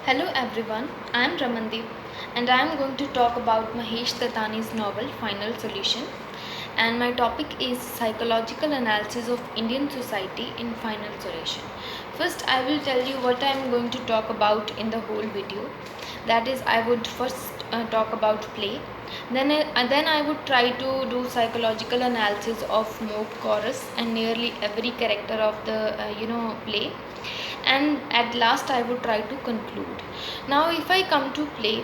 Hello everyone, I am Ramandeep and I am going to talk about Mahesh Tatani's novel Final Solution, and my topic is psychological analysis of Indian society in Final Solution. First, I will tell you what I am going to talk about in the whole video. That is, I would first talk about play. Then I would try to do psychological analysis of mob chorus and nearly every character of the play, and at last I would try to conclude. Now if I come to play,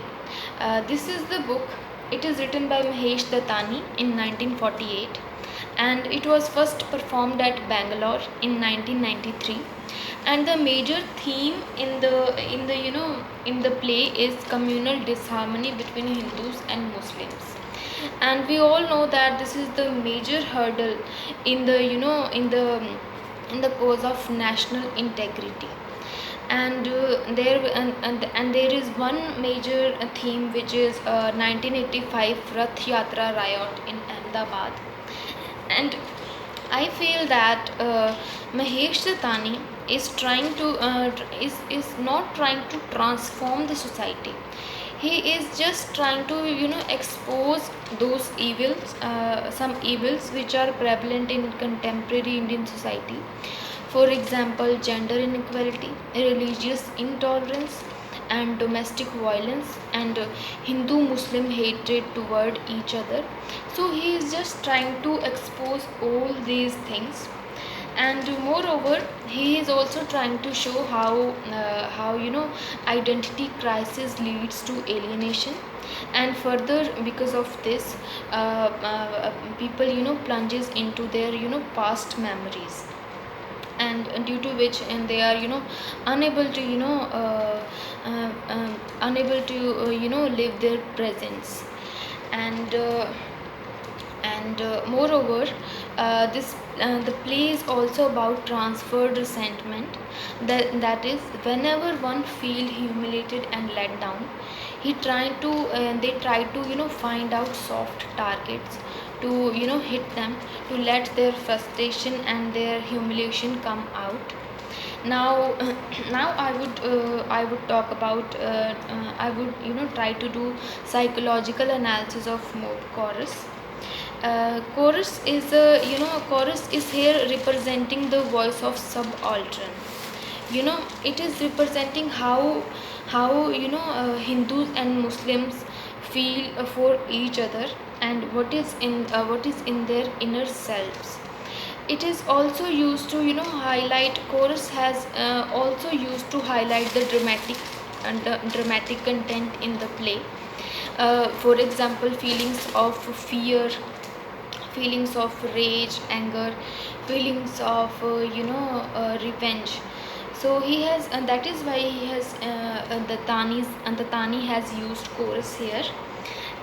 this is the book. It is written by Mahesh Dattani in 1948, and it was first performed at Bangalore in 1993. And the major theme in the play is communal disharmony between Hindus and Muslims. And we all know that this is the major hurdle in the in the cause of national integrity. And there is one major theme, which is 1985 Rath Yatra riot in Ahmedabad. And I feel that Mahesh Dattani is not trying to transform the society. He is just trying to expose those evils, some evils which are prevalent in contemporary Indian society. For example, gender inequality, religious intolerance, and domestic violence, and Hindu Muslim hatred toward each other. So he is just trying to expose all these things. And moreover, he is also trying to show how identity crisis leads to alienation, and further because of this, people plunges into their past memories, and due to which, and they are unable to unable to live their presence. And uh, and uh, moreover, this the play is also about transferred resentment. That is, whenever one feel humiliated and let down, they try to find out soft targets to hit them, to let their frustration and their humiliation come out. Now now I would talk about I would try to do psychological analysis of mob chorus. Chorus is here representing the voice of subaltern. It is representing how Hindus and Muslims feel for each other, and what is in their inner selves. It is also used to highlight. Chorus has also used to highlight the dramatic content in the play. For example, feelings of fear, feelings of rage, anger, feelings of revenge. So he has, and that is why he has the Tani has used chorus here.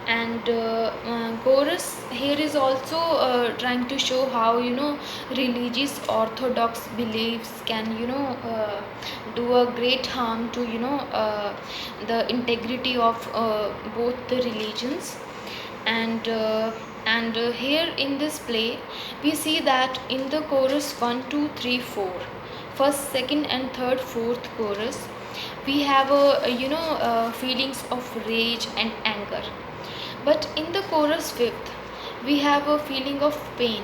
And chorus here is also trying to show how religious orthodox beliefs can do a great harm to the integrity of both the religions. And here in this play, we see that in the chorus 1 2 3 4, first, second, and third, fourth chorus, we have feelings of rage and anger. But in the chorus fifth, we have a feeling of pain.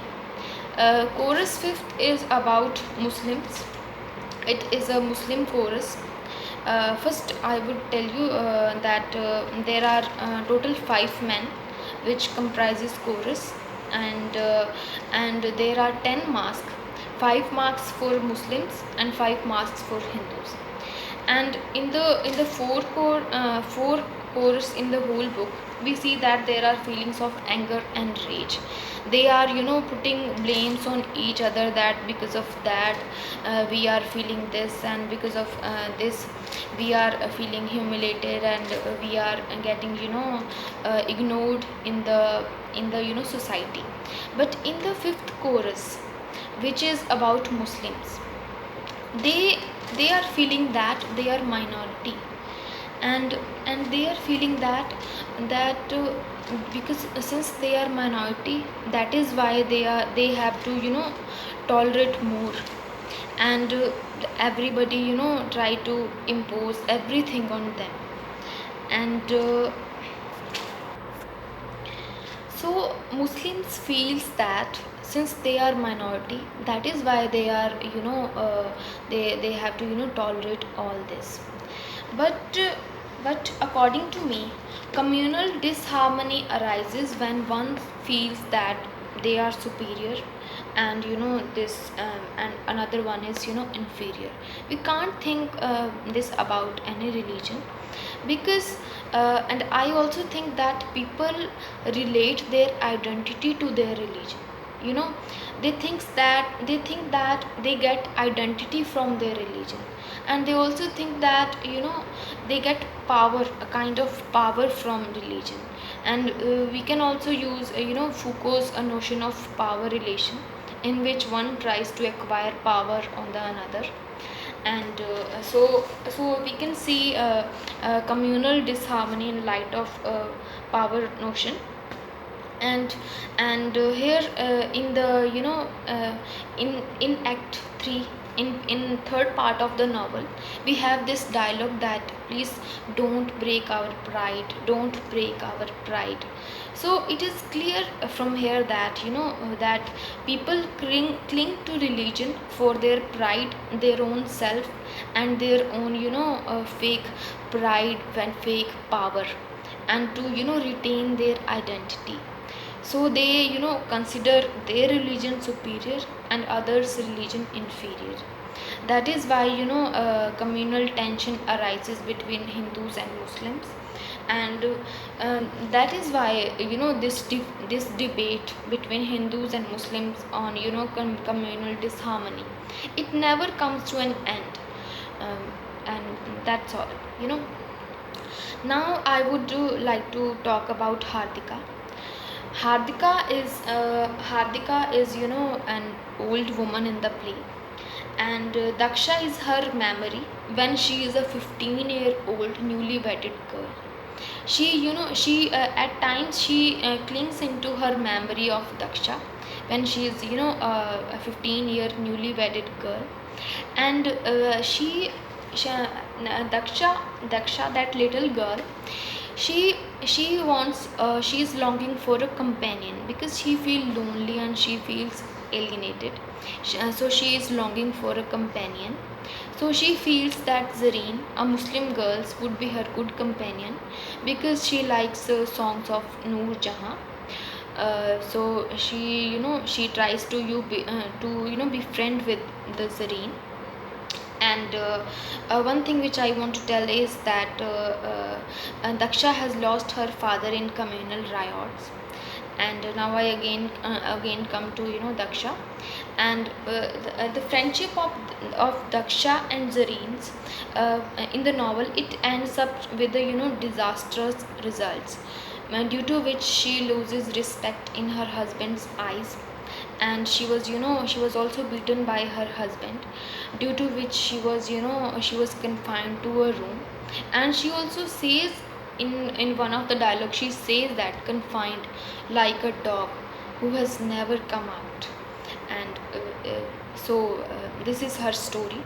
Chorus fifth is about Muslims. It is a Muslim chorus. First, I would tell you that there are total 5 men, which comprises chorus, and there are 10 masks, 5 masks for Muslims and 5 masks for Hindus. And in the four chorus in the whole book, we see that there are feelings of anger and rage. They are putting blames on each other, that because of that we are feeling this, and because of this we are feeling humiliated, and we are getting ignored in the society. But in the fifth chorus, which is about Muslims, they they are feeling that they are minority, and they are feeling that because since they are minority, that is why they have to tolerate more. and everybody try to impose everything on them. And so Muslims feels that since they are minority, that is why they are they have to tolerate all this. But uh, but according to me, communal disharmony arises when one feels that they are superior, and this and another one is inferior. We can't think this about any religion, because and I also think that people relate their identity to their religion. you know they think that they get identity from their religion, and they also think that they get power, a kind of power from religion. And we can also use Foucault's a notion of power relation, in which one tries to acquire power on the another. And so we can see communal disharmony in light of power notion. And here in the in act 3, in third part of the novel, we have this dialogue that, please don't break our pride, don't break our pride. So it is clear from here that that people cling to religion for their pride, their own self, and their own fake pride and fake power, and to retain their identity. So they consider their religion superior and others religion inferior. That is why communal tension arises between Hindus and Muslims. And that is why this debate between Hindus and Muslims on communal disharmony, it never comes to an end. um, and that's all. Now I would like to talk about Hardika. Hardika is an old woman in the play, and Daksha is her memory when she is a 15-year-old newly wedded girl. She at times she clings into her memory of Daksha when she is a 15-year newly wedded girl. And she Daksha, that little girl, she she is longing for a companion because she feels lonely and she feels alienated. So she is longing for a companion. So she feels that Zareen, a Muslim girl, would be her good companion because she likes songs of Noor Jahan. So she tries to befriend with the Zareen. And one thing which I want to tell is that Daksha has lost her father in communal riots. And now I again come to Daksha. And the friendship of Daksha and Zareen's in the novel, it ends up with the disastrous results, due to which she loses respect in her husband's eyes. And she was also beaten by her husband, due to which she was confined to a room. And she also says, in one of the dialogues, she says that confined like a dog who has never come out. And this is her story.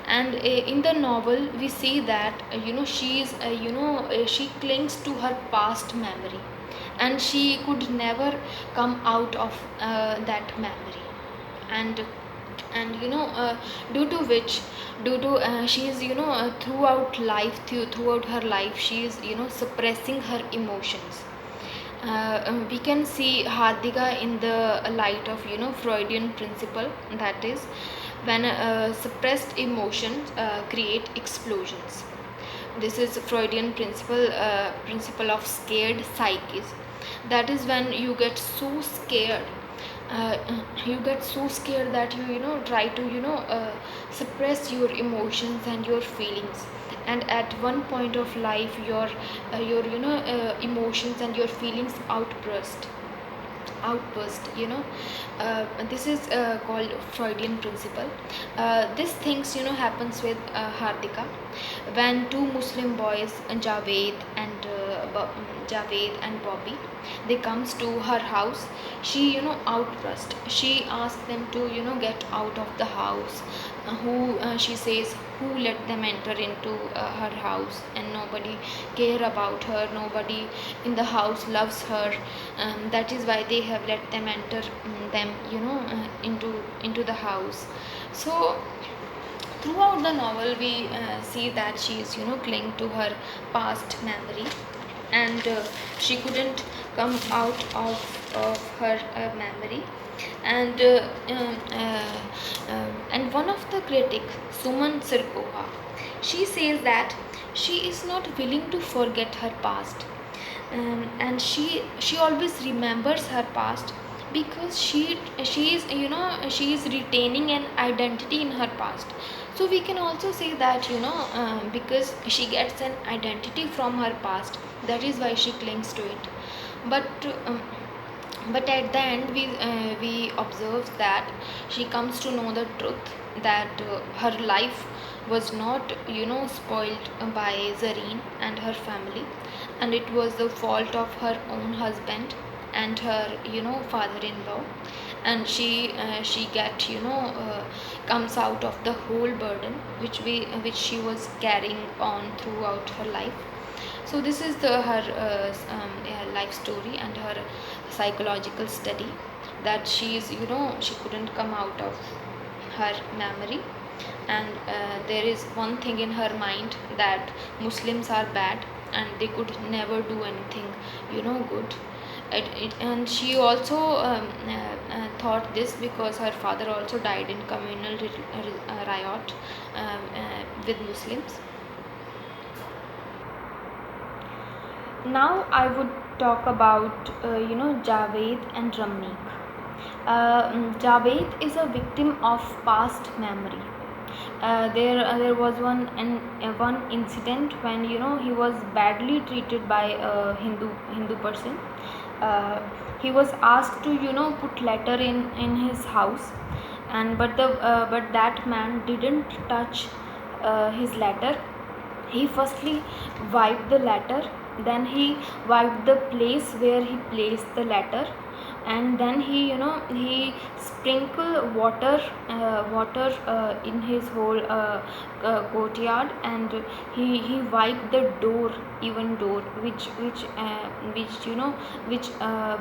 And in the novel we see that she clings to her past memory, and she could never come out of that memory. And due to which due to she is throughout her life, she is suppressing her emotions. We can see Hardika in the light of Freudian principle, that is, when suppressed emotions create explosions. This is Freudian principle of scared psyches. That is when you get so scared, uh, that you try to suppress your emotions and your feelings. And at one point of life, your emotions and your feelings outburst. This is called Freudian principle. This things happens with Hardika when two Muslim boys, Javed and Javed and Bobby. They comes to her house. She outburst. She asks them to get out of the house. Who She says who let them enter into her house, and nobody care about her. Nobody in the house loves her. That is why they have let them enter them into the house. So throughout the novel we see that she is cling to her past memory, and she couldn't come out of her memory. And and one of the critic, Suman Sirkoha, she says that she is not willing to forget her past. And she always remembers her past, because she is she is retaining an identity in her past. So we can also say that because she gets an identity from her past, that is why she clings to it. But but at the end we observe that she comes to know the truth, that her life was not spoiled by Zareen and her family, and it was the fault of her own husband and her father-in-law. And she get comes out of the whole burden which she was carrying on throughout her life. So this is her life story and her psychological study, that she is she couldn't come out of her memory. And there is one thing in her mind, that Muslims are bad and they could never do anything good. And she also thought this because her father also died in communal riot with Muslims. Now I would talk about Javed and Ramneek. Javed is a victim of past memory. There was one incident when he was badly treated by a Hindu person. Uh, he was asked to put letter in his house, and but that man didn't touch his letter. He firstly wiped the letter, then he wiped the place where he placed the letter, and then he sprinkled water in his whole courtyard, and he wiped the door, even door which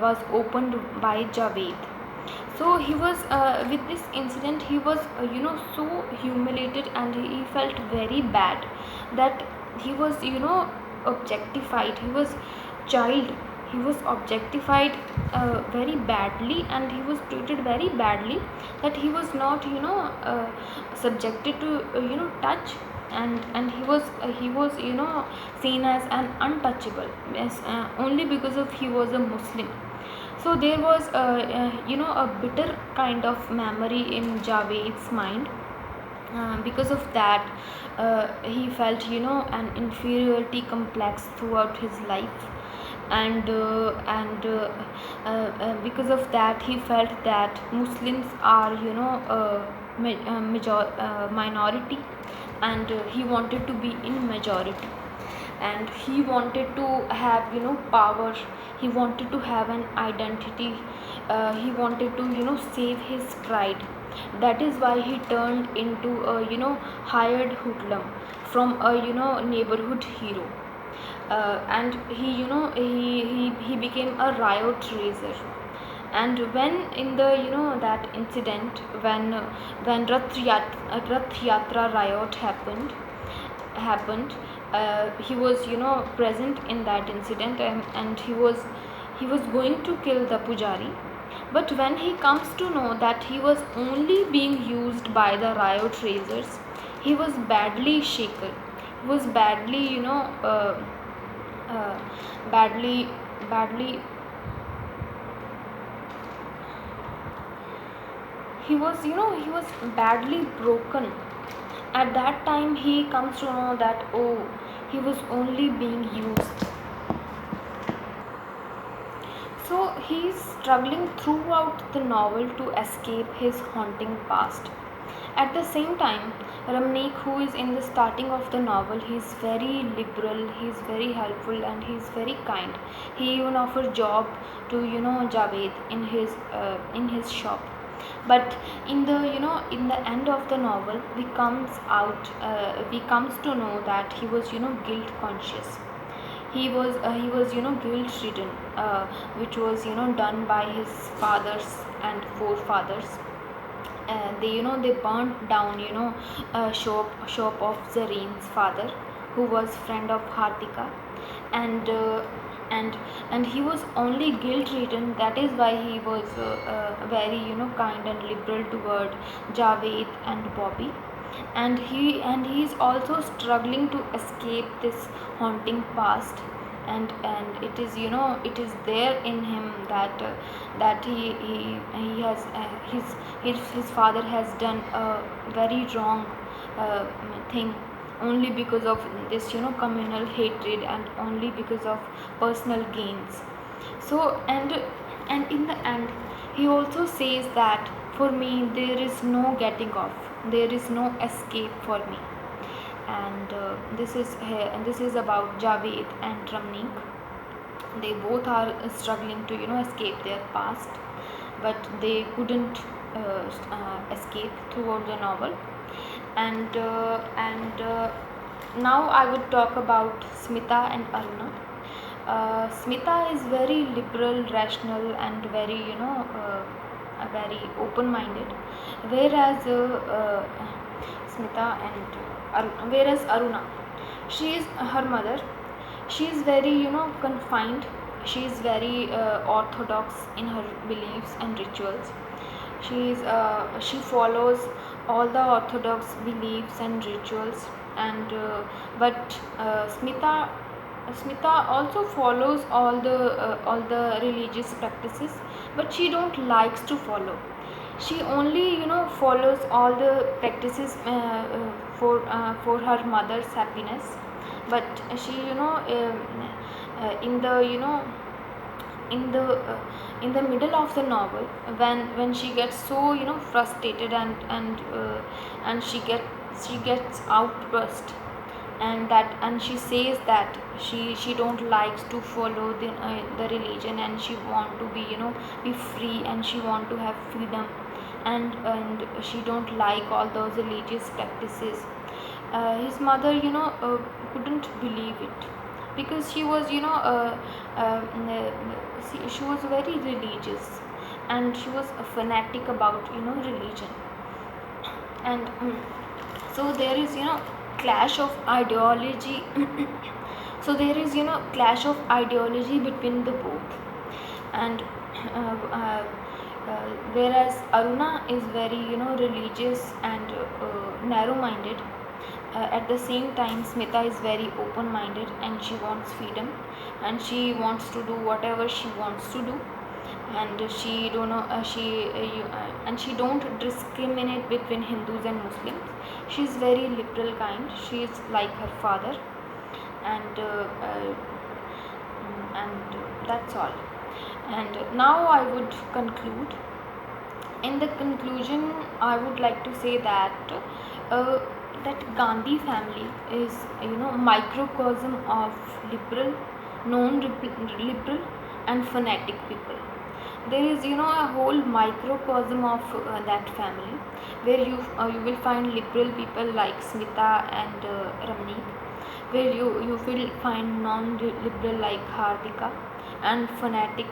was opened by Javed. So he was with this incident he was so humiliated, and he felt very bad that he was objectified. He was child, he was objectified very badly, and he was treated very badly, that he was not subjected to touch. And he was seen as an untouchable, yes, only because of he was a Muslim. So there was a bitter kind of memory in Javed's mind. Because of that, he felt an inferiority complex throughout his life. And because of that he felt that Muslims are minority, and he wanted to be in majority, and he wanted to have power. He wanted to have an identity. He wanted to save his pride. That is why he turned into a hired hoodlum from a neighborhood hero. And he became a riot raiser. And when in the that incident, when Rath Yatra riot happened, he was present in that incident, and he was going to kill the pujari. But when he comes to know that he was only being used by the riot raisers, he was badly shaken. He was badly uh, badly he was badly broken. At that time he comes to know that, oh, he was only being used. So he is struggling throughout the novel to escape his haunting past. At the same time, Ramneek, who is in the starting of the novel, he's very liberal, he's very helpful, and he's very kind. He even offers job to Javed in his shop. But in the end of the novel, we comes to know that he was guilt conscious. He was guilt ridden, which was done by his fathers and forefathers. They burnt down a shop of Zareen's father, who was friend of Hartika. And uh, and and he was only guilt ridden. That is why he was very kind and liberal toward Javed and Bobby. And he is also struggling to escape this haunting past. And it is there in him that he has his father has done a very wrong uh, thing, only because of this communal hatred, and only because of personal gains. So and and in the end, he also says that, for me there is no getting off, there is no escape for me. And this is about Javed and Ramneek. They both are struggling to escape their past, but they couldn't escape throughout the novel. And now I would talk about Smita and Aruna. Smita is very liberal, rational, and very open-minded, whereas Smita and whereas Aruna, she is her mother. She is very confined. She is very orthodox in her beliefs and rituals. She follows all the orthodox beliefs and rituals. And uh, but uh, smita smita also follows all the religious practices, but she don't likes to follow. She only follows all the practices for her mother's happiness. But she in the in the middle of the novel, when she gets so frustrated, and she gets outburst, and she says that she don't likes to follow the religion, and she want to be free, and she want to have freedom, and she don't like all those religious practices. His mother couldn't believe it, because she was she was very religious, and she was a fanatic about religion. And so there is clash of ideology. So there is clash of ideology between the both. And whereas Aruna is very religious and narrow minded. At the same time, Smita is very open minded, and she wants freedom, and she wants to do whatever she wants to do. And she don't know and she don't discriminate between Hindus and Muslims. She is very liberal kind. She is like her father. And that's all. And now I would conclude. In the conclusion, I would like to say uh, that Gandhi family is microcosm of liberal, non-liberal, and fanatic people. There is a whole microcosm of that family, where you will find liberal people like Smita and Ramneek, where you will find non-liberal like Hartika, and fanatic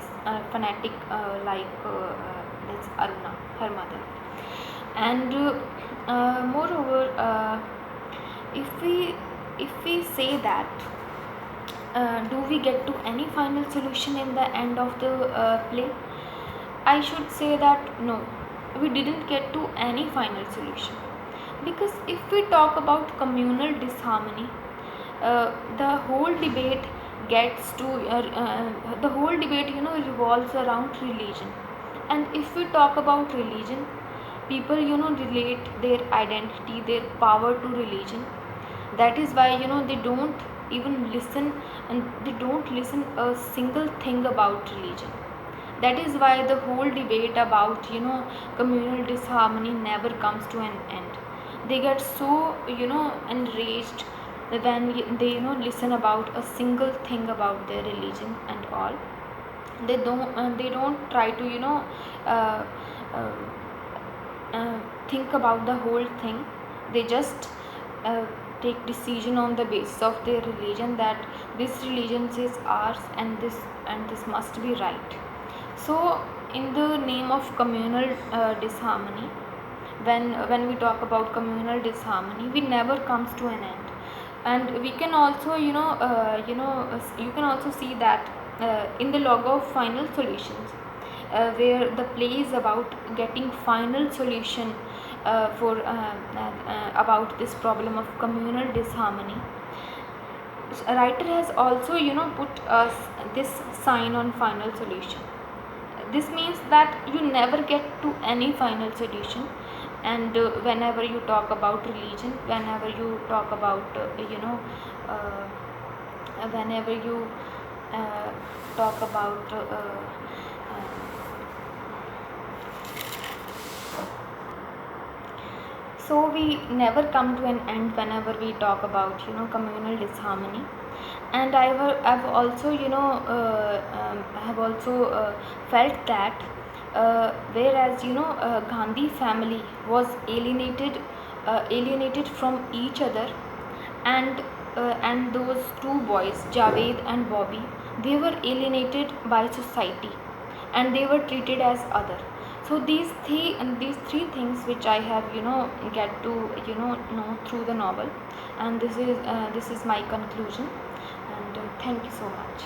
like that's Aruna, her mother. And moreover, if we say that, do we get to any final solution in the end of the play? I should say that no, we didn't get to any final solution. Because if we talk about communal disharmony, the whole debate gets to the whole debate revolves around religion. And if we talk about religion, people relate their identity, their power to religion. That is why they don't even listen, and they don't listen a single thing about religion. That is why the whole debate about communal disharmony never comes to an end. they get so enraged they listen about a single thing about their religion and all. They don't try to uh, uh, uh, think about the whole thing. They just uh, take decision on the basis of their religion, that this religion is ours and this must be right. So in the name of communal disharmony, when we talk about communal disharmony, we never comes to an end. And we can also you can also see that in the log of final solutions, where the play is about getting final solution for about this problem of communal disharmony. A writer has also put us this sign on final solution. This means that you never get to any final solution. And whenever you talk about religion, whenever you talk about uh, whenever you talk about so we never come to an end whenever we talk about communal disharmony. And I've also I have also felt that whereas Gandhi family was alienated from each other, and those two boys, Javed and Bobby, they were alienated by society, and they were treated as other. So these three things which I have get to know through the novel. And this is my conclusion. And thank you so much.